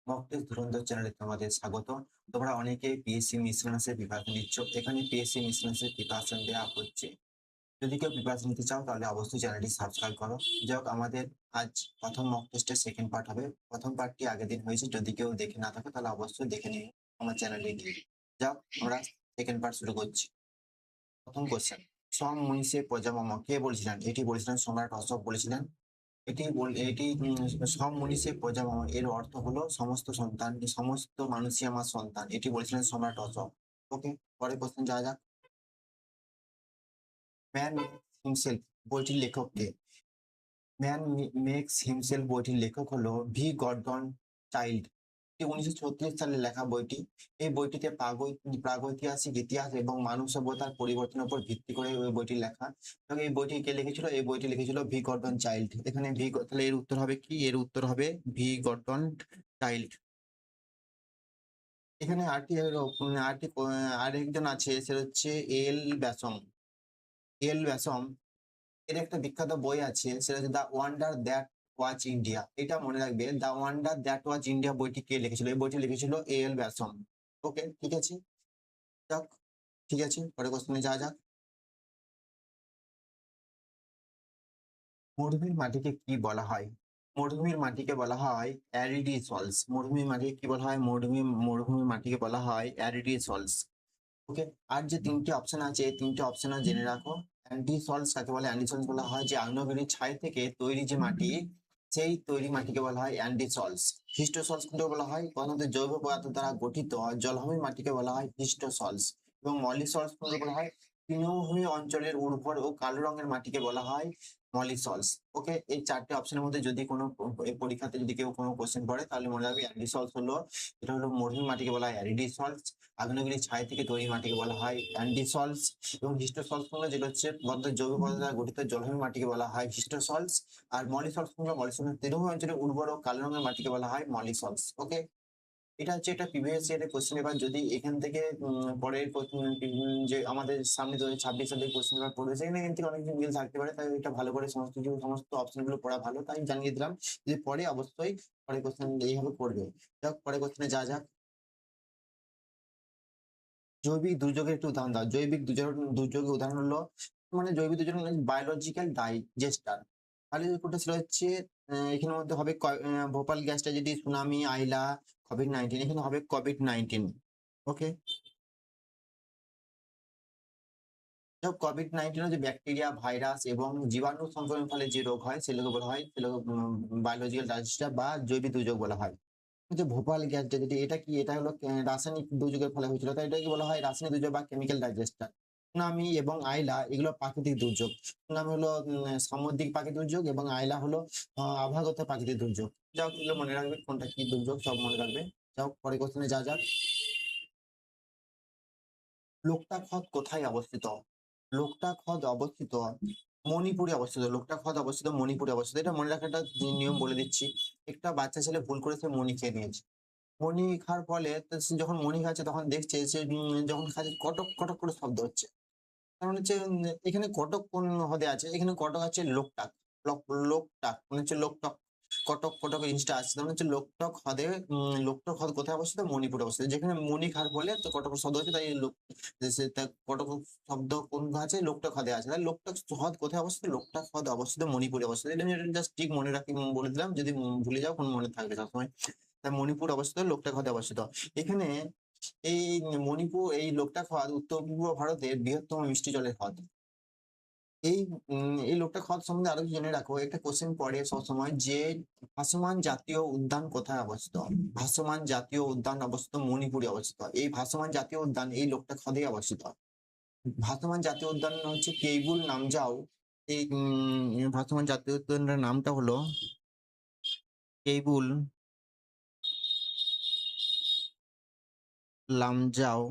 Mock test ধুরন্ধর চ্যানেলে তোমাদের স্বাগত। তোমরা অনেকেই পিএসসি মিসলেনিয়াসের প্রিপারেশন নিচ্ছ। এখানে পিএসসি মিসলেনিয়াসের প্রিপারেশন দেওয়া হচ্ছে। যদি কেউ প্রিপারেশন নিতে চাও তাহলে অবশ্যই চ্যানেলটি সাবস্ক্রাইব করো। যাই হোক, আমাদের আজ প্রথম মক টেস্টের সেকেন্ড পার্ট হবে। প্রথম পার্টটি আগের দিন হয়েছে, যদি কেউ দেখে না থাকে তাহলে অবশ্যই দেখে নিও আমার চ্যানেলে গিয়ে। যাই হোক, আমরা সেকেন্ড পার্ট শুরু করছি। প্রথম কোশ্চেন, সম মনীষে প্রজামম কে বলেছিলেন? এটি বলেছিলেন সম্রাট অশোক বলেছিলেন। এটি সব মনীষে প্রজামম এর অর্থ হলো সমস্ত সন্তান, সমস্ত মানুষই আমার সন্তান। এটি বলেছিলেন সম্রাট অশোক। ওকে, পরের কোশ্চেন যাওয়া যাক। ম্যান হিমসেলফ বইটির লেখক কে? ম্যান মেক্স হিমসেলফ বইটির লেখক হলো ভি গর্ডন চাইল্ড। 1936 সালে লেখা বইটি। এই বইটিতে প্রাগৈতিহাসিক ইতিহাস এবং মানব সভ্যতার পরিবর্তনের উপর ভিত্তি করে ওই বইটি লেখা। এবং এই বইটি কে লিখেছিল? এই বইটি লিখেছিল ভি গর্ডন চাইল্ড। এখানে তাহলে এর উত্তর হবে কি? এর উত্তর হবে ভি গর্ডন চাইল্ড। এখানে আরেকজন আছে, সেটা হচ্ছে এল ব্যাসম। এল ব্যাসম এর একটা বিখ্যাত বই আছে, সেটা হচ্ছে the wonder that watch India. এটা মনে রাখবে, the wonder that watch India বইটি কে লিখেছিল? এই বইটি লিখেছিল এ এল ব্যাসম। ওকে, ঠিক আছে, যাক, ঠিক আছে, পরের কোশ্চেনে যাওয়া যাক। মরুভূমির মাটিকে কি বলা হয়? মরুভূমির মাটিকে বলা হয় অ্যারিডি সয়েলস। মরুভূমির মাটিকে কি বলা হয়? মরুভূমির মাটিকে বলা হয় অ্যারিডি সয়েলস। ওকে, আর যে তিনটি অপশন আছে, এই তিনটি অপশন জেনে রাখো। অ্যান্টি সল্টস কাকে বলে? অ্যান্টি সল্টস বলা হয় যে আগ্নেয়গিরির ছাই থেকে তৈরি যে মাটি, সেই তৈরি মাটিকে বলা হয় অ্যান্টি সল্টস। হিস্টো সল্টস কোনটা বলা হয়? প্রধানত জৈব পদার্থ দ্বারা গঠিত জলভূমি মাটিকে বলা হয় হিস্টো সল্টস। এবং মলি সল্টস কোনটা বলা হয়? তৃণভূমি অঞ্চলের উর্বর ও কালো রঙের মাটিকে বলা হয় মলি সল্টস। ওকে, এই চারটে অপশনের মধ্যে যদি কোনো পরীক্ষাতে যদি কেউ কোনো কোশ্চেন পড়ে তাহলে মনে রাখবে অ্যান্টি সল্টস হলো, এটা হলো মরুভূমি মাটিকে বলা হয় অ্যারিডি সল্টস। আগ্নেয়গিরির ছাই থেকে তৈরি মাটিকে বলা হয় অ্যান্ডিসল্টস। এবং হিস্টোসল্টস হলো যেটা হচ্ছে জৈব পদার্থ দ্বারা গঠিত জলভূমি মাটিকে বলা হয় হিস্টোসল্টস। আর মলিসল্টস হলো তৃণভূমি অঞ্চলের উর্বর ও কালো রঙের মাটিকে বলা হয় মলিসল্টস। ওকে, এটা হচ্ছে একটা প্রিভিয়াস ইয়ারের কোশ্চেন। এবার যদি এখান থেকে পরের যে আমাদের সামনে 2026 সালে কোশ্চেন পেপার পড়বে, সেখানে এখান থেকে অনেক মিল থাকতে পারে, তাই এটা ভালো করে সমস্ত অপশন গুলো পড়া ভালো, তাই জানিয়ে দিলাম। যদি পরে অবশ্যই পরের কোশ্চেন এইভাবে পড়বে। যাক, পরের কোশ্চেনে যা যাক। জৈবিক দুর্যোগের একটি উদাহরণ দাও। দুর্যোগের উদাহরণ হলো, মানে জৈবিক দুর্যোগ মানে বায়োলজিক্যাল ডাইজেস্টার। তাহলে কোনটা ছিল হচ্ছে এখানের মধ্যে হবে ভোপাল গ্যাস ট্র্যাজেডি, সুনামি, আইলা, কোভিড-19। এখানে হবে কোভিড-19। ওকে, কোভিড-19 হচ্ছে ব্যাকটেরিয়া, ভাইরাস এবং জীবাণু সংক্রমণের ফলে যে রোগ হয় সেগুলোকে বলা হয়, সেগুলো বায়োলজিক্যাল ডাইজেস্টার বা জৈবিক দুর্যোগ বলা হয়। যে ভোপাল গ্যাস ট্র্যাজেডি, এটা কি? এটা হলো রাসায়নিক দুর্যোগের ফলে হয়েছিল, তাই এটাকে বলা হয় রাসায়নিক দুর্যোগ বা কেমিক্যাল ডাইজেস্টার। সুনামি এবং আইলা এগুলো প্রাকৃতিক দুর্যোগ। সুনামি হলো সামুদ্রিক প্রাকৃতিক দুর্যোগ এবং আইলা হলো আবহাওয়াগত প্রাকৃতিক দুর্যোগ। যাও, এগুলো মনে রাখবে, কোনটা কি দুর্যোগ সব মনে রাখবে। যাও, পরে কোশ্চেনে যা যাক। লোকটাক হ্রদ কোথায় অবস্থিত? লোকটাক হ্রদ অবস্থিত মণিপুরে অবস্থিত। লোকটাক হ্রদ অবস্থিত মণিপুরে অবস্থিত। এটা মনে রাখার একটা নিয়ম বলে দিচ্ছি। একটা বাচ্চা ছেলে ভুল করে সে মণি খেয়ে নিয়েছে। মণি খাওয়ার ফলে সে যখন মণি খাচ্ছে তখন দেখছে সে যখন খাচ্ছে কটক কটক করে শব্দ হচ্ছে। কারণ হচ্ছে এখানে কটক কোন হ্রদে আছে? এখানে কটক আছে লোকটাক। লোকটাক মানে হচ্ছে লোকটক। কটক কটক জিনিসটা আছে, তার মানে হচ্ছে লোকটক হ্রদে। লোকটক হ্রদ কোথায় অবস্থিত? মণিপুরে অবস্থিত। যেখানে মণি খাওয়ার ফলে তো কটক শব্দ হচ্ছে, তাই কটক শব্দ কোন আছে? লোকটক হ্রদে আছে। তাই লোকটক হ্রদ কোথায় অবস্থিত? লোকটক হ্রদ অবস্থিত মণিপুরে অবস্থিত। এটা আমি জাস্ট ঠিক মনে রাখি, বলে দিলাম, যদি ভুলে যাও কোন মনে থাকবে সবসময়। তাই মণিপুর অবস্থিত, লোকটাক হ্রদে অবস্থিত। এখানে এই এই লোকটাক হ্রদ উত্তর পূর্ব ভারতের বৃহত্তম মিষ্টি জলের হ্রদ। এই এই লোকটাক হ্রদ সম্বন্ধে আরো জেনে রাখো। একটা কোশ্চেন পড়ে সবসময় যে ভাসমান জাতীয় উদ্যান কোথায় অবস্থিত? ভাসমান জাতীয় উদ্যান অবস্থিত মণিপুরে অবস্থিত। এই ভাসমান জাতীয় উদ্যান এই লোকটাক হ্রদে অবস্থিত। ভাসমান জাতীয় উদ্যান হচ্ছে কেইবুল নামজাও। এই ভাসমান জাতীয় উদ্যানের নামটা হলো Keibul Lamjao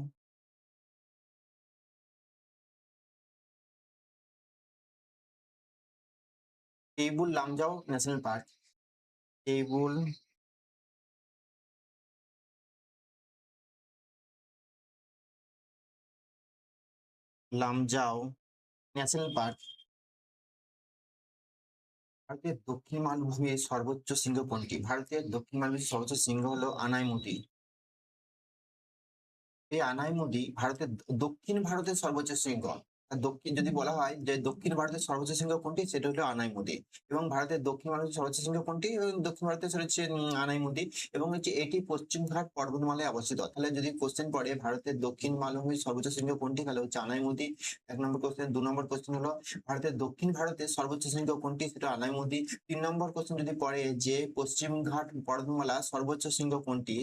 Keibul Lamjao national park. Keibul Lamjao national park. ভারতের দক্ষিণ মালভূমির সর্বোচ্চ শৃঙ্গ কোনটি? ভারতের দক্ষিণ মালভূমির সর্বোচ্চ শৃঙ্গ হলো আনাইমুদি। এই আনাইমুদি ভারতের দক্ষিণ ভারতের সর্বোচ্চ শৃঙ্গ। আর দক্ষিণ যদি বলা হয় যে দক্ষিণ ভারতের সর্বোচ্চ শৃঙ্গ কোনটি, সেটা হলো আনাইমুদি। এবং ভারতের দক্ষিণ ভারতের সর্বোচ্চ শৃঙ্গ কোনটি? এবং দক্ষিণ ভারতের সেটা হচ্ছে আনাইমুদি। এবং হচ্ছে এটি পশ্চিমঘাট পর্বতমালায় অবস্থিত। তাহলে যদি কোশ্চেন পড়ে ভারতের দক্ষিণ মালভূমির সর্বোচ্চ শৃঙ্গ কোনটি, তাহলে হচ্ছে আনাইমুদি। ১ নম্বর কোশ্চেন। ২ নম্বর কোশ্চেন হলো ভারতের দক্ষিণ ভারতের সর্বোচ্চ শৃঙ্গ কোনটি, সেটা আনাইমুদি। ৩ নম্বর কোশ্চেন যদি পড়ে যে পশ্চিমঘাট পর্বতমালা সর্বোচ্চ শৃঙ্গ কোনটি,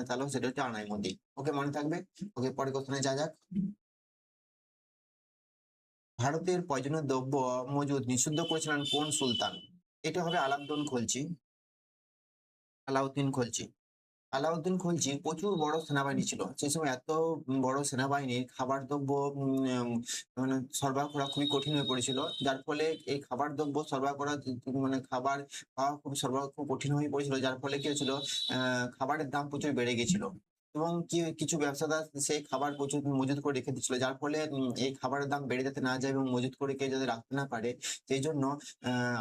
তাহলে সেটা হচ্ছে আনাইমুদি। ওকে, মনে থাকবে। ওকে, পরের কোশ্চেনে যা যাক। ভারতের প্রয়োজনীয় দ্রব্য মজুদ নিষিদ্ধ করেছিলেন কোন সুলতান? এটা হবে আলাউদ্দিন খলজি। আলাউদ্দিন খলজি। আলাউদ্দিন খলজি প্রচুর বড় সেনাবাহিনী ছিল। সেই সময় এত বড় সেনাবাহিনীর খাবার দ্রব্য মানে সরবরাহ করা খুবই কঠিন হয়ে পড়েছিল। যার ফলে এই খাবার দ্রব্য সরবরাহ করা মানে খাবার পাওয়া খুব সরবরাহ খুব কঠিন হয়ে পড়েছিল। যার ফলে কি হয়েছিল, খাবারের দাম প্রচুর বেড়ে গেছিল। এবং কিছু ব্যবসাদার সেই খাবার প্রচুর মজুত করে রেখে দিচ্ছিল। যার ফলে এই খাবারের দাম বেড়ে যেতে না যায় এবং মজুত করে কেউ যাতে রাখতে না পারে, সেই জন্য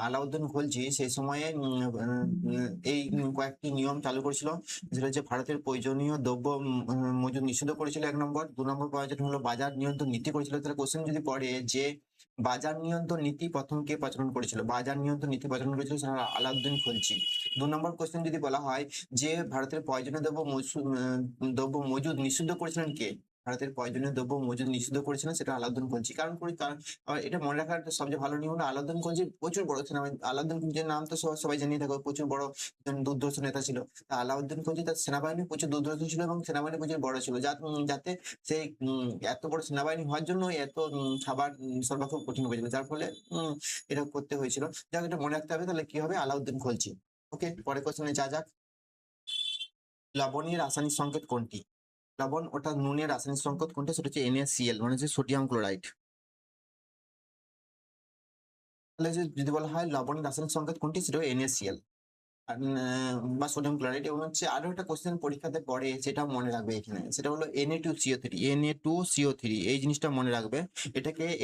আলাউদ্দিন খলজি সেই সময়ে এই কয়েকটি নিয়ম চালু করেছিল। যেটা হচ্ছে ভারতের প্রয়োজনীয় দ্রব্য মজুদ নিষিদ্ধ করেছিল ১ নম্বর। ২ নম্বর প্রয়োজন হলো বাজার নিয়ন্ত্রণ নীতি করেছিল। তাহলে কোশ্চেন যদি পড়ে যে বাজার নিয়ন্ত্রণ নীতি প্রথম কে প্রচলন করেছিল? বাজার নিয়ন্ত্রণ নীতি প্রচলন করেছিল সেটা আলাউদ্দিন খলজি। ২ নম্বর কোশ্চেন যদি বলা হয় যে ভারতের প্রয়োজনীয় দ্রব্য মজুদ নিষিদ্ধ করেছিলেন কে? ভারতের প্রয়োজনীয় দ্রব্য মজুদ নিষিদ্ধ করেছিলেন সেটা আলাউদ্দিন খলজি। কারণ এটা মনে রাখার সবচেয়ে ভালো নিয়ম হলো আলাউদ্দিন খলজি প্রচুর বড় সেনাবাহিনী। আলাউদ্দিন খলজির নাম তো সবাই জানিয়ে থাকো, প্রচুর বড় একজন দুর্ধর্ষ নেতা ছিল। আলাউদ্দিন খলজি তার সেনাবাহিনী প্রচুর দুর্ধর্ষ ছিল এবং সেনাবাহিনী প্রচুর বড় ছিল, যাতে সেই এত বড় সেনাবাহিনী হওয়ার জন্য এত খাবার সরবরাহ খুব কঠিন হয়েছিল, যার ফলে এটা করতে হয়েছিল। যাক, এটা মনে রাখতে হবে। তাহলে কি হবে? আলাউদ্দিন খলজি। ওকে, পরের কোশ্চেনে যা যাক। লবণের রাসায়নিক সংকেত কোনটি? লবণ অর্থাৎ নুনের রাসায়নিক সংকেত কোনটি? সেটা হচ্ছে NaCl, মানে হচ্ছে সোডিয়াম ক্লোরাইড। তাহলে যদি বলা হয় লবণের রাসায়নিক সংকেত কোনটি, সেটা NaCl বা সোডিয়াম ক্লোরাইড। এবং হচ্ছে আরো একটা কোশ্চেন পরীক্ষাতে পড়ে, সেটা মনে রাখবে এখানে, সেটা হলো Na2CO3। Na2CO3 এই জিনিসটা মনে রাখবে।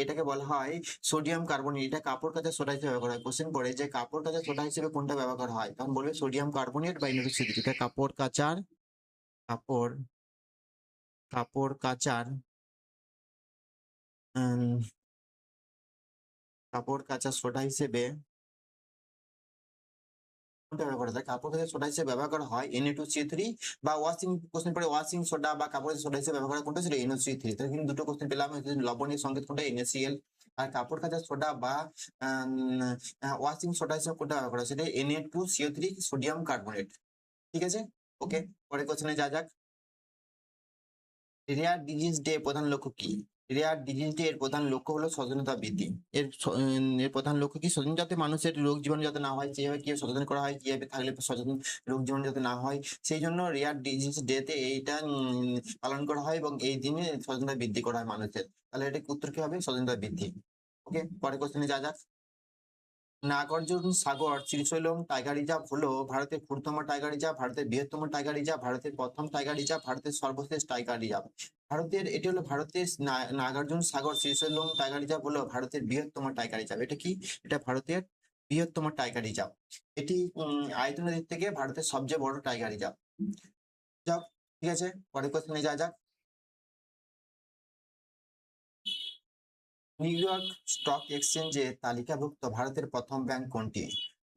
এটাকে বলা হয় সোডিয়াম কার্বনেট। এটা কাপড় কাচার সোডা হিসেবে ব্যবহার হয়। কোশ্চেন পড়ে যে কাপড় কাচার সোডা হিসেবে কোনটা ব্যবহার হয়, তখন বলবে সোডিয়াম কার্বনেট বা Na2CO3। এটা কাপড় কাপড় কাচার উম, কাপড় কাচার সোডা হিসেবে কোনটা ব্যবহার করা যায়? কাপড় কাচার সোডা হিসেবে ব্যবহার করা হয় Na2CO3। বা ওয়াশিং, কোশ্চেন পড়ে ওয়াশিং সোডা বা কাপড়ের সোডা হিসেবে ব্যবহার করা কোনটা, সেটা NaOH3। তাহলে কিন্তু দুটো কোশ্চেন পেলাম। লবণের সংকেত কোনটা? NaCl। আর কাপড় কাচার সোডা বা ওয়াশিং সোডা হিসেবে কোনটা ব্যবহার করা, সেটা Na2CO3 সোডিয়াম কার্বনেট। ঠিক আছে। ওকে, পরের কোশ্চেনে যা যাক। রেয়ার ডিজিজ ডে প্রধান লক্ষ্য কি? রেয়ার ডিজিজ ডে এর প্রধান লক্ষ্য হলো সচেতনতা বৃদ্ধি। এর প্রধান লক্ষ্য কি? সচেতন, যাতে মানুষের রোগ জীবাণু যাতে না হয়, যেভাবে কিভাবে সচেতন করা হয়, কিভাবে থাকলে সচেতন রোগ জীবাণু যাতে না হয়, সেই জন্য রেয়ার ডিজিজ ডে তে এইটা পালন করা হয় এবং এই দিনে সচেতনতা বৃদ্ধি করা হয় মানুষের। তাহলে এটা উত্তর কি হবে? সচেতনতা বৃদ্ধি। ওকে, পরের কোশ্চেনে যা যাক। নাগার্জুন সাগর শ্রীশৈলম টাইগার রিজার্ভ হলো ভারতের ক্ষুদ্রতম টাইগার রিজার্ভ, ভারতের বৃহত্তম টাইগার রিজার্ভ, ভারতের প্রথম টাইগার রিজার্ভ, ভারতের সর্বশেষ টাইগার রিজার্ভ। এটি হলো ভারতের নাগার্জুন সাগর শ্রীশৈলম টাইগার রিজার্ভ হলো ভারতের বৃহত্তম টাইগার রিজার্ভ। এটা কি? এটা ভারতের বৃহত্তম টাইগার রিজার্ভ। এটি আয়তনের দিক থেকে ভারতের সবচেয়ে বড় টাইগার রিজার্ভ। যাক, ঠিক আছে, পরের কোশ্চেনে যা যাক। নিউ ইয়র্ক স্টক এক্সচেঞ্জে তালিকাভুক্ত ভারতের প্রথম ব্যাংক কোনটি?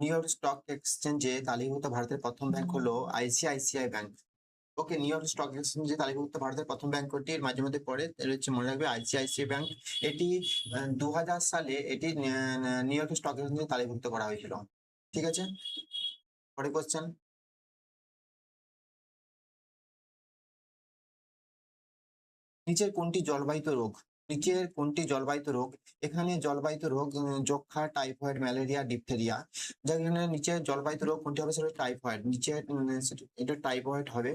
নিউ ইয়র্ক স্টক এক্সচেঞ্জে তালিকাভুক্ত ভারতের প্রথম ব্যাংক হলো ICICI ব্যাংক। ওকে, নিউ ইয়র্ক স্টক এক্সচেঞ্জে তালিকাভুক্ত ভারতের প্রথম ব্যাংক কোনটি? এর মাঝে মধ্যে পড়ে, এর হচ্ছে মনে রাখবে ICICI ব্যাংক। এটি 2000 সালে এটি নিউ ইয়র্ক স্টক এক্সচেঞ্জে তালিকাভুক্ত করা হয়েছিল। ঠিক আছে, পরের কোশ্চেন। নিচের কোনটি জলবাহিত রোগ? নিচের কোনটি জলবাহিত রোগ? এখানে জলবাহিত রোগ যক্ষা, টাইফয়েড, ম্যালেরিয়া, ডিপথেরিয়া। যার এখানে নিচের জলবাহিত রোগ কোনটি হবে? সেটা টাইফয়েড। নিচে এটা টাইফয়েড হবে।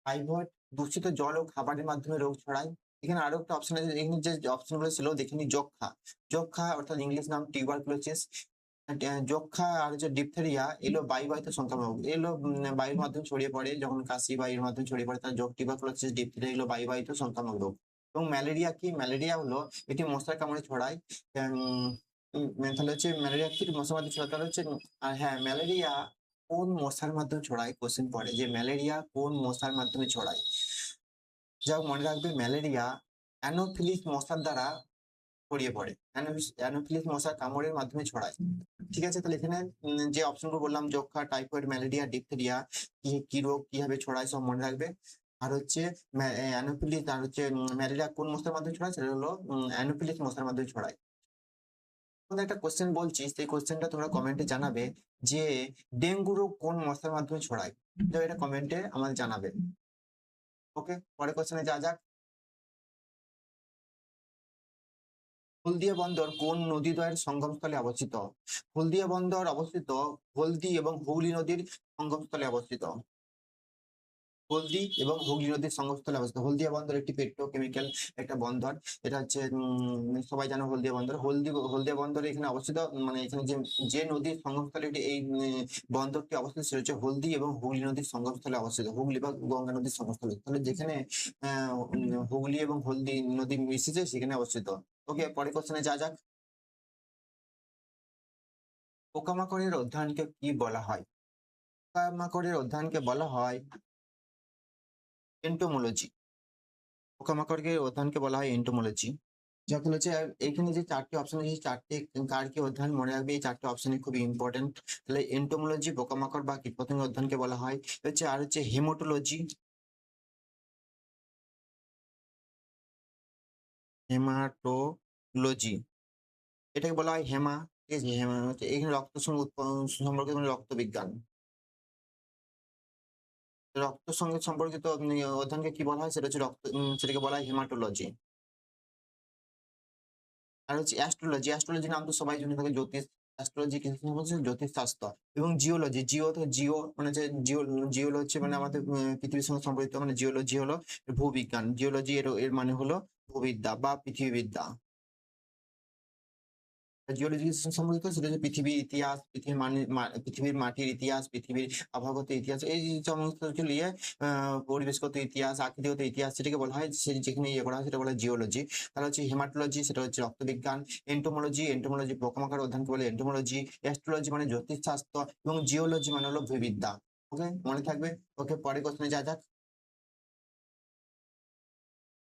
টাইফয়েড দূষিত জল ও খাবারের মাধ্যমে রোগ ছড়ায়। এখানে আরো একটা অপশন আছে, এখানে যে অপশনগুলো ছিল দেখে নি। যক্ষা, যক্ষা অর্থাৎ ইংলিশ নাম টিউবারকুলোসিস। যক্ষা আর হচ্ছে ডিপথেরিয়া, এগুলো বায়ুবাহিত সংক্রামক। এগুলো বায়ুর মাধ্যমে ছড়িয়ে পড়ে, যখন কাশি বায়ুর মাধ্যমে ছড়িয়ে পড়ে তার টিউবারকুলোসিস, ডিপথেরিয়া, এগুলো বায়ুবাহিত সংক্রামক রোগ। এবং ম্যালেরিয়া কি? ম্যালেরিয়া হলো এটি মশার কামড়ে ছড়ায়। তাহলে হচ্ছে ম্যালেরিয়া কি মশার মাধ্যমে ছড়ায়? তাহলে হচ্ছে আর হ্যাঁ, ম্যালেরিয়া কোন মশার মাধ্যমে ছড়ায়? কোশ্চেন পড়ে যে ম্যালেরিয়া কোন মশার মাধ্যমে ছড়ায়? যাই হোক, মনে রাখবে ম্যালেরিয়া অ্যানোফিলিস মশার দ্বারা ছড়িয়ে পড়ে। অ্যানোফিলিস মশার কামড়ের মাধ্যমে ছড়ায়। ঠিক আছে, তাহলে এখানে যে অপশনগুলো বললাম যক্ষা, টাইফয়েড, ম্যালেরিয়া, ডিপথেরিয়া, কি রোগ কিভাবে ছড়ায় সব মনে রাখবে। আর হচ্ছে অ্যানোফিলিস আর হচ্ছে ম্যালেরিয়া কোন মশার মাধ্যমে ছড়ায়? সেটা হলো অ্যানোফিলিস মশার মাধ্যমে ছড়ায়। তোমাদের একটা কোশ্চেন বলছি, সেই কোশ্চেনটা তোমরা কমেন্টে জানাবে যে ডেঙ্গু রোগ কোন মশার মাধ্যমে ছড়ায়। তো এটা কমেন্টে আমাদের জানাবে। ওকে, পরের কোশ্চেনে যা যাক। হলদিয়া বন্দর কোন নদীদ্বয়ের সঙ্গমস্থলে অবস্থিত? হলদিয়া বন্দর অবস্থিত হলদি এবং হুগলি নদীর সঙ্গমস্থলে অবস্থিত। হলদি এবং হুগলি নদীর সঙ্গমস্থলে অবস্থিত। হলদিয়া বন্দর একটি পেট্রোকেমিক্যাল একটা বন্দর। এটা হচ্ছে সবাই জানো হলদিয়া বন্দর। হলদিয়া বন্দর এখানে অবস্থিত, মানে এখানে যে নদীর সঙ্গমস্থলে এই বন্দরটি অবস্থিত সেটা হচ্ছে হলদি এবং হুগলি নদীর সঙ্গমস্থলে অবস্থিত। হুগলি বা গঙ্গা নদীর সঙ্গমস্থলে, তাহলে যেখানে হুগলি এবং হলদি নদী মিশেছে সেখানে অবস্থিত। ওকে, পরের কোশ্চেনে যা যাক। পোকামাকড়ের অধ্যয়নকে কি বলা হয়? পোকামাকড়ের অধ্যয়নকে বলা হয় এন্টোমোলজি। পোকামাকড়ের অধ্যয়নকে বলা হয় এন্টোমোলজি। যখন হচ্ছে এখানে যে চারটি অপশন আছে, চারটি কার কি অধ্যয়ন মনে রাখবে, এই চারটি অপশনই খুবই ইম্পর্টেন্ট। তাহলে এন্টোমোলজি পোকামাকড় বা কীটপতঙ্গের অধ্যয়নকে বলা হয়। হচ্ছে আর হচ্ছে হেমাটোলজি, হেমাটোলজি এটাকে বলা হয় হেমা। ঠিক আছে, হেমা হচ্ছে এখানে রক্ত সম্পর্কিত রক্ত বিজ্ঞান। রক্তের সঙ্গে সম্পর্কিত অধ্যয়নকে কি বলা হয়? সেটা হচ্ছে সেটাকে বলা হয় হেমাটোলজি। আর হচ্ছে অ্যাস্ট্রোলজি। অ্যাস্ট্রোলজি নাম তো সবাই জেনে থাকে, জ্যোতিষ। অ্যাস্ট্রোলজি কি হচ্ছে? জ্যোতিষ শাস্ত্র। এবং জিওলজি, জিও মানে যে জিও হচ্ছে মানে আমাদের পৃথিবীর সঙ্গে সম্পর্কিত, মানে জিওলজি হলো ভূবিজ্ঞান। জিওলজি এর মানে হলো ভূবিদ্যা বা পৃথিবীবিদ্যা। জিওলজি সম্পর্কিত সেটা হচ্ছে পৃথিবীর ইতিহাস, পৃথিবীর মাটির ইতিহাস, পৃথিবীর আবহাওয়াগত ইতিহাস, এই সমস্ত কিছু নিয়ে পরিবেশগত ইতিহাস, আকৃতিগত ইতিহাস, সেটাকে বলা হয়, যেখানে ইয়ে করা হয় সেটা বলা হয় জিওলজি। তাহলে হচ্ছে হেমাটোলজি, সেটা হচ্ছে রক্তবিজ্ঞান। এন্টোমোলজি পোকামাকড় অধ্যয়নকে বলে এন্টোমোলজি। অ্যাস্ট্রোলজি মানে জ্যোতিষশাস্ত্র এবং জিওলজি মানে হলো ভূবিদ্যা। ওকে, মনে থাকবে। ওকে, পরের কোশ্চেনে যা যাক।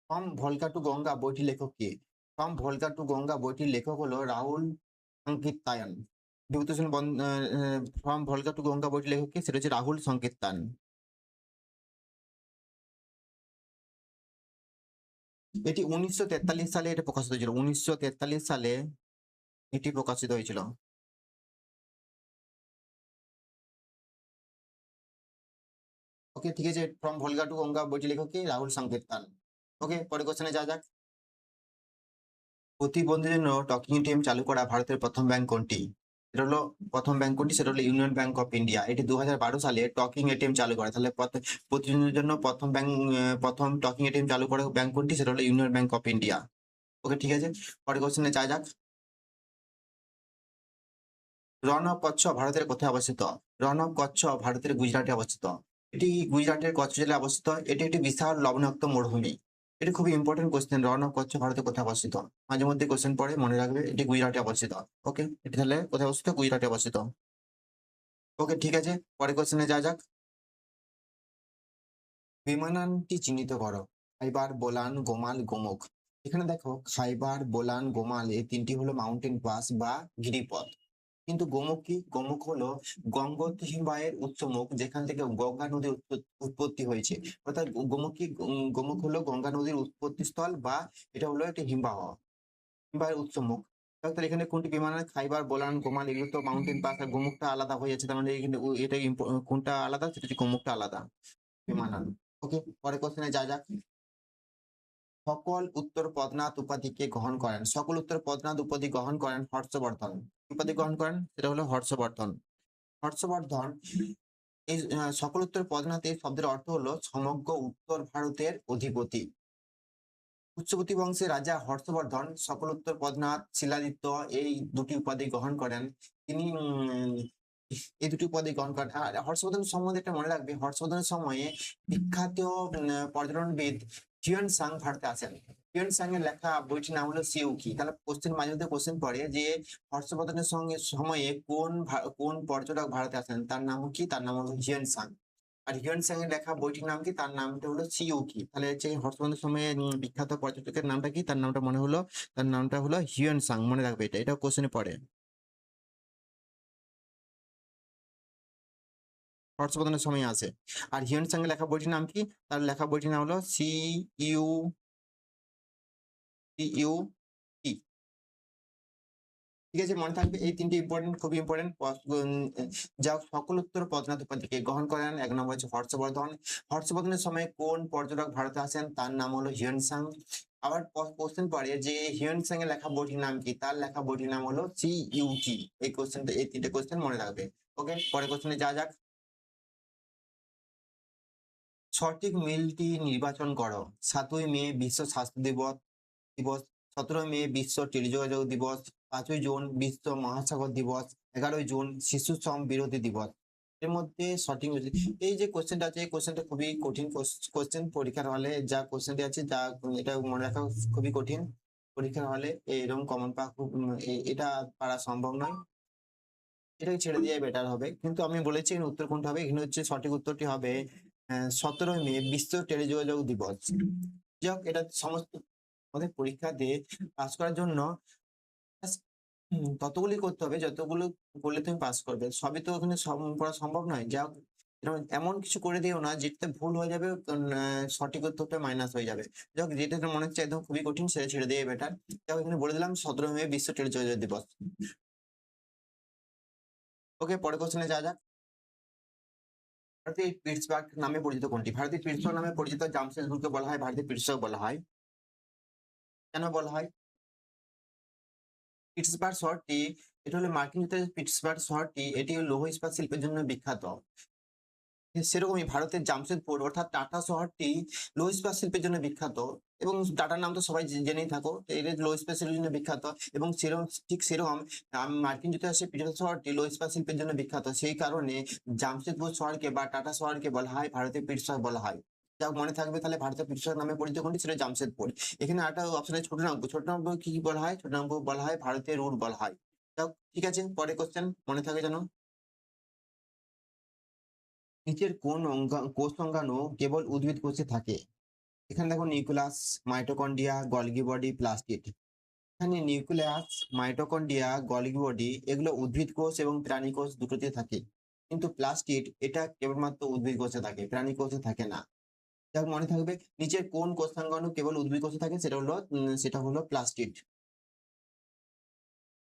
ফ্রম ভলগা টু গঙ্গা বইটির লেখক কে? ফ্রম ভলগা টু গঙ্গা বইটির লেখক হলো Rahul Sankrityayan. Bibhutibhushan from Volga to Ganga বইটির লেখক কে? সেটা হচ্ছে রাহুল সংকীর্তান। এটি 1943 সালে এটা প্রকাশিত হয়েছিল। 1943 সালে এটি প্রকাশিত হয়েছিল। ওকে, ঠিক আছে, ফ্রম ভলগা টু গঙ্গা বইটির লেখক কে? রাহুল সংকীর্তান। ওকে, পরের কোশ্চেনে যা যাক। প্রতিবন্ধীদের জন্য টকিং এটিএম চালু করা ভারতের প্রথম ব্যাংক কোনটি? এটা হলো প্রথম ব্যাংক কোনটি? সেটা হলো ইউনিয়ন ব্যাংক অফ ইন্ডিয়া। এটি 2012 সালে টকিং এটিএম চালু করে। তাহলে প্রতিবন্ধীদের জন্য প্রথম টকিং এটিএম চালু করা ব্যাংক কোনটি? সেটা হলো ইউনিয়ন ব্যাংক অফ ইন্ডিয়া। ওকে, ঠিক আছে, পরের কোশ্চেনে যা যাক। রন অফ কচ্ছ ভারতের কোথায় অবস্থিত? রন অফ কচ্ছ ভারতের গুজরাটে অবস্থিত। এটি গুজরাটের কচ্ছ জেলায় অবস্থিত। এটি একটি বিশাল লবণাক্ত মরুভূমি। এটি খুবই important question. Rann of Kutch ভারতের কোথায় অবস্থিত? মাঝে মধ্যে কোশ্চেন পড়ে, মনে রাখবে এটি গুজরাটে অবস্থিত। ওকে, এটি তাহলে কোথায় অবস্থিত? গুজরাটে অবস্থিত। ওকে, ঠিক আছে, পরের কোশ্চেনে যা যাক। বিমানানটি চিহ্নিত করো। খাইবার, বোলান, গোমাল, গোমুখ। এখানে দেখো খাইবার, বোলান, গোমাল এই তিনটি হলো মাউন্টেন পাস বা গিরিপথ। কিন্তু গোমুখ কি? গোমুখ হলো গঙ্গোত্রী হিমবাহের উৎসমুখ, যেখান থেকে গঙ্গা নদীর উৎপত্তি হয়েছে। অর্থাৎ গোমুখ হলো গঙ্গা নদীর উৎপত্তি স্থল, বা এটা হলো একটি হিমবাহের উৎসমুখ। তাহলে এখানে কোনটি বিমান? খাইবার, বোলান, গোমাল এগুলো তো মাউন্টেন পাস, আর গোমুখটা আলাদা হয়ে যাচ্ছে। তার মানে এখানে এটা কোনটা আলাদা? সেটা হচ্ছে গোমুখটা আলাদা বিমানান। ওকে, পরের কোশ্চেনে যা যাক। সকল উত্তর পদ্মনাথ উপাধিকে গ্রহণ করেন। সকল উত্তর পদ্মনাথ উপাধি গ্রহণ করেন হর্ষবর্ধন। উপাধি গ্রহণ করেন সেটা হলো হর্ষবর্ধন। হর্ষবর্ধন এই সকল উত্তর পদ্মনাথ এই শব্দের অর্থ হলো সমগ্র উত্তর ভারতের অধিপতি। উচ্চবতী বংশের রাজা হর্ষবর্ধন সকল উত্তর পদ্মনাথ, শিলাদিত্য এই দুটি উপাধি গ্রহণ করেন। তিনি এই দুটি উপাধি গ্রহণ করেন। আর হর্ষবর্ধন সম্বন্ধে একটা মনে রাখবে, হর্ষবর্ধনের সময়ে বিখ্যাত পর্যটনবিদ হিউয়েন সাং ভারতে আসেন। হিউয়েন সাং এর লেখা বইটির নাম হলো সিউকি। তাহলে কোশ্চেন মাঝে মধ্যে কোশ্চেন পড়ে যে হর্ষবর্ধনের সময়ে কোন পর্যটক ভারতে আসেন, তার নাম কি? তার নাম হলো হিউয়েন সাং। আর হিউয়েন সাং এর লেখা বইটির নাম কি? তার নামটা হলো সিউকি। তাহলে হচ্ছে হর্ষবর্ধনের সময়ে বিখ্যাত পর্যটকের নামটা কি? তার নামটা মনে হলো, তার নামটা হলো হিউয়েন সাং। মনে রাখবে এটা কোশ্চেনে পড়ে। হর্ষবর্ধনের সময় আছে। আর হিউয়েন সাং এর লেখা বইটির নাম কি? তার লেখা বইটির নাম হলো সিইউ। ঠিক আছে, মনে থাকবে এই তিনটি ইম্পর্টেন্ট, খুবই ইম্পর্টেন্ট। যা সকল উত্তর পদ্মনাথ উপাধ্যায়কে গ্রহণ করেন। এক নম্বর হচ্ছে হর্ষবর্ধন। হর্ষবর্ধনের সময় কোন পর্যটক ভারতে আসেন, তার নাম হলো হিউয়েন সাং। আবার কোশ্চেন পড়ে যে হিউয়েন সাং এর লেখা বইটির নাম কি? তার লেখা বইটির নাম হলো সিইউটি। এই কোশ্চেনটা, এই তিনটে কোশ্চেন মনে রাখবে। ওকে, পরের কোশ্চেনে যা যাক। সঠিক মিলটি নির্বাচন করো। 7ই মে বিশ্ব স্বাস্থ্য দিবস, 17 মে বিশ্ব টেলিযোগাযোগ দিবস, 5ই জুন বিশ্ব মহাসাগর দিবস, 11ই জুন শিশু শ্রম বিরোধী দিবস। এর মধ্যে সঠিক এই যে কোশ্চেনটা আছে, এই কোশ্চেনটা খুবই কঠিন কোশ্চেন। পরীক্ষার হলে যা কোশ্চেনটি আছে, যা এটা মনে রাখা খুবই কঠিন। পরীক্ষার হলে এরকম কমন পাওয়া খুব এটা পারা সম্ভব নয়। এটাকে ছেড়ে দিয়ে বেটার হবে। কিন্তু আমি বলেছি এখানে উত্তর কোনটা হবে। এখানে হচ্ছে সঠিক উত্তরটি হবে 17ই মে বিশ্ব টেলিযোগাযোগ দিবস। যাই হোক, এটা সমস্ত আমাদের পরীক্ষা দিয়ে পাস করার জন্য ততগুলি করতে হবে যতগুলো করলে তুমি পাস করবে। সবই তো ওখানে করা সম্ভব নয়। যা হোক, এমন কিছু করে দিও না যেটাতে ভুল হয়ে যাবে, সঠিক উত্তরটা মাইনাস হয়ে যাবে। যাই হোক, যেটা মনে হচ্ছে একদম খুবই কঠিন, সেটা ছেড়ে দিয়ে বেটার। যাই হোক, এখানে বলে দিলাম 17 মে বিশ্ব টেলিযোগাযোগ দিবস। ওকে, পরের কোশ্চেনে যা যাক। ভারতীয় পিটসবার্গ নামে পরিচিত কোনটি? ভারতীয় পিটসবার্গ নামে পরিচিত জামশেদপুরকে বলা হয় ভারতীয় পিটসবার্গ বলা হয়। কেন বলা হয়? পিটসবার্গ শহরটি, এটা হলো মার্কিন যুক্তরাষ্ট্রের পিটসবার্গ শহরটি, এটি লৌহ ইস্পাত শিল্পের জন্য বিখ্যাত। সেরকমই ভারতের জামশেদপুর অর্থাৎ টাটা শহরটি লৌহ ইস্পাত শিল্পের জন্য বিখ্যাত। এবং টাটার নাম তো সবাই জেনেই থাকো, এর লৌহ ইস্পাত শিল্পের জন্য বিখ্যাত। এবং ঠিক সেরকম মার্কিন যুক্তরাষ্ট্রের পিটসবার্গ শহরটি লৌহ ইস্পাত শিল্পের জন্য বিখ্যাত। সেই কারণে জামশেদপুর শহরকে বা টাটা শহরকে বলা হয় ভারতীয় পিটসবার্গ বলা হয়। যা মনে থাকবে, তাহলে ভারতীয় পিটসবার্গ নামে পরিচিত কোনটি? সেটা জামশেদপুর। এখানে একটা অপশন আছে ছোটনাগপুর। ছোটনাগপুর কি বলা হয়? ছোটনাগপুর বলা হয় ভারতের রুট বলা হয়। যাক, ঠিক আছে, পরে কোশ্চেন মনে থাকে যেন। নিচের কোন কোষ অঙ্গাণু কেবল উদ্ভিদ কোষে থাকে? এখানে দেখো nucleus, mitochondria, Golgi body, plastid. এখানে নিউক্লিয়াস, মাইটোকন্ড্রিয়া, গলগি বডি এগুলো উদ্ভিদ কোষ এবং প্রাণী কোষ দুটোতে থাকে। কিন্তু প্লাস্টিড এটা কেবলমাত্র উদ্ভিদ কোষে থাকে, প্রাণী কোষে থাকে না। যাক, মনে থাকবে নিচের কোন কোষাঙ্গাণু কেবল উদ্ভিদ কোষে থাকে? সেটা হলো plastid.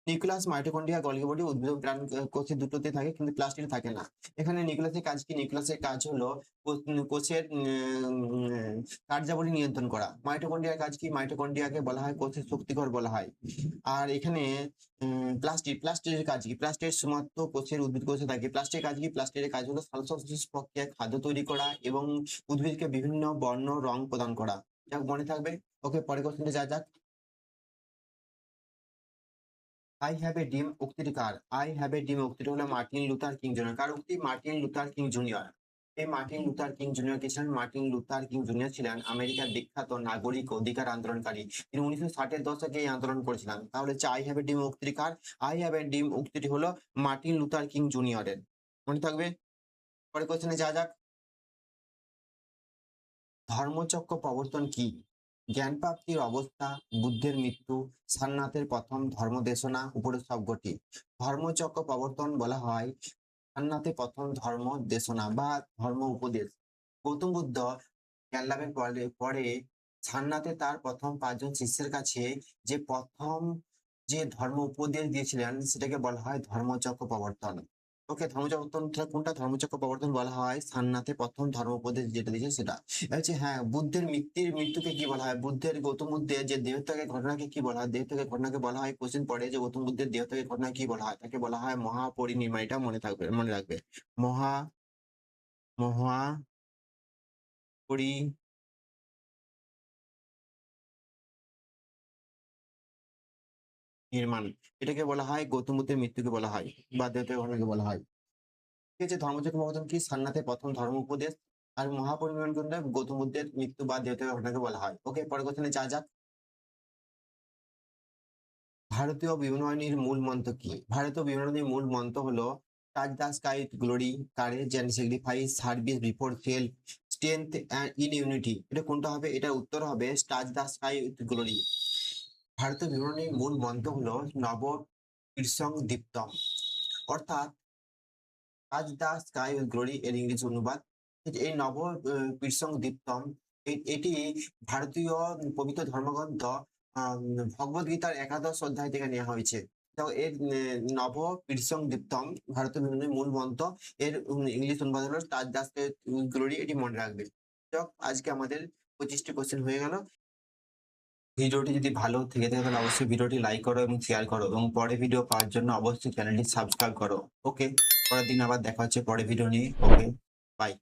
Nucleus, mitochondria, Golgi body উদ্ভিদ ও প্রাণী কোষে দুটোতে থাকে, কিন্তু প্লাস্টিডে থাকে না। এখানে নিউক্লিয়াসের কাজ কি? নিউক্লিয়াসের কাজ হলো কোষের কার্যাবলী নিয়ন্ত্রণ করা। মাইটোকন্ড্রিয়ার কাজ কি? মাইটোকন্ড্রিয়াকে বলা হয় কোষের শক্তিঘর বলা হয়। আর এখানে প্লাস্টিডের কাজ কি? প্লাস্টিড শুধুমাত্র কোষের উদ্ভিদ কোষে থাকে। প্লাস্টিডের কাজ কি? প্লাস্টিডের কাজ হলো সালোকসংশ্লেষ প্রক্রিয়ায় খাদ্য তৈরি করা এবং উদ্ভিদকে বিভিন্ন বর্ণ রং প্রদান করা। যাক, মনে থাকবে। ওকে, পরের কোশ্চেনে যা যাক। আই হ্যাভ এ ড্রিম উক্তিটি কার? আই হ্যাভ এ ড্রিম উক্তিটি হলো মার্টিন লুথার কিং জুনিয়র। কার উক্তি? Martin Luther King Junior. এই মার্টিন লুথার কিং জুনিয়র কে ছিলেন? মার্টিন লুথার কিং জুনিয়র ছিলেন আমেরিকার বিখ্যাত নাগরিক অধিকার আন্দোলনকারী। তিনি 1960-এর দশকে এই আন্দোলন করেছিলেন। তাহলে হচ্ছে আই হ্যাভ এ ড্রিম উক্তিটি কার? আই হ্যাভ এ ড্রিম উক্তিটি হলো মার্টিন লুথার কিং জুনিয়রের। মনে থাকবে। পরের কোশ্চেনে যা যাক। ধর্মচক্র প্রবর্তন কি? জ্ঞান প্রাপ্তির অবস্থা, বুদ্ধের মৃত্যু, সারনাথের প্রথম ধর্মদেশনা, উপরের সবকটি। ধর্মচক্র প্রবর্তন বলা হয় সারনাথের প্রথম ধর্ম দেশনা বা ধর্ম উপদেশ। গৌতম বুদ্ধ জ্ঞান লাভের পরে সারনাথে তার প্রথম 5 জন শিষ্যের কাছে যে প্রথম যে ধর্ম উপদেশ দিয়েছিলেন, সেটাকে বলা হয় ধর্মচক্র প্রবর্তন। ওকে, ধর্মচক্র কোনটা? ধর্মচক্র প্রবর্তন বলা হয় সারনাথে প্রথম ধর্ম উপদেশ যেটা দিয়েছে সেটা। হচ্ছে হ্যাঁ, বুদ্ধের মৃত্যুকে কি বলা হয়? গৌতম বুদ্ধের যে দেহত্যাগের ঘটনাকে কি বলা হয়? দেহত্যাগের ঘটনাকে বলা হয়, কোশ্চেন পড়ে যে গৌতম বুদ্ধের দেহত্যাগের ঘটনা কি বলা হয়? তাকে বলা হয় মহাপরিনির্বাণ। এটা মনে থাকবে, মনে রাখবে। মহা মহাপরিনির্বাণ। এটাকে বলা হয় গৌতম বুদ্ধের মৃত্যুকে বলা হয় বা দেহত্যাগের ঘটনাকে বলা হয়। ঠিক আছে, ধর্মচক্র প্রবর্তন কি? সারনাথের প্রথম ধর্ম উপদেশ। আর মহাপরিনির্বাণ কোনটা? গৌতম বুদ্ধের মৃত্যু বা দেহত্যাগের ঘটনাকে বলা হয়। ওকে, পরের কোশ্চেনে যা যাক। ভারতীয় বিমানবাহিনীর মূল মন্ত্র কি? ভারতীয় বিমানবাহিনীর মূল মন্ত্র হলো touch the sky with glory, courage and sacrifice, service before self, strength in unity. এটা কোনটা হবে? এটার উত্তর হবে touch the sky with glory. ভারতীয় বিমানবাহিনীর মূল মন্ত্র হলো নব কীর্ষং দীপ্তম, অর্থাৎ touch the sky with glory এর ইংরেজি অনুবাদ। এই নব কীর্ষং দীপ্তম এটি ভারতীয় পবিত্র ধর্মগ্রন্থ ভগবদ গীতার একাদশ অধ্যায় থেকে নেওয়া হয়েছে। তো এর নব কীর্ষং দীপ্তম ভারতীয় বিমানের মূল মন্ত্র, এর ইংলিশ অনুবাদ হলো touch the sky with glory. এটি মনে রাখবে। যাক, আজকে আমাদের 25টি কোশ্চেন হয়ে গেল। ভিডিওটি যদি ভালো থেকে থাকে তাহলে অবশ্যই ভিডিওটি লাইক করো এবং শেয়ার করো, এবং পরের ভিডিও পাওয়ার জন্য অবশ্যই চ্যানেলটি সাবস্ক্রাইব করো। ওকে, পরের দিন আবার দেখা হচ্ছে পরের ভিডিও নিয়ে। ওকে, বাই।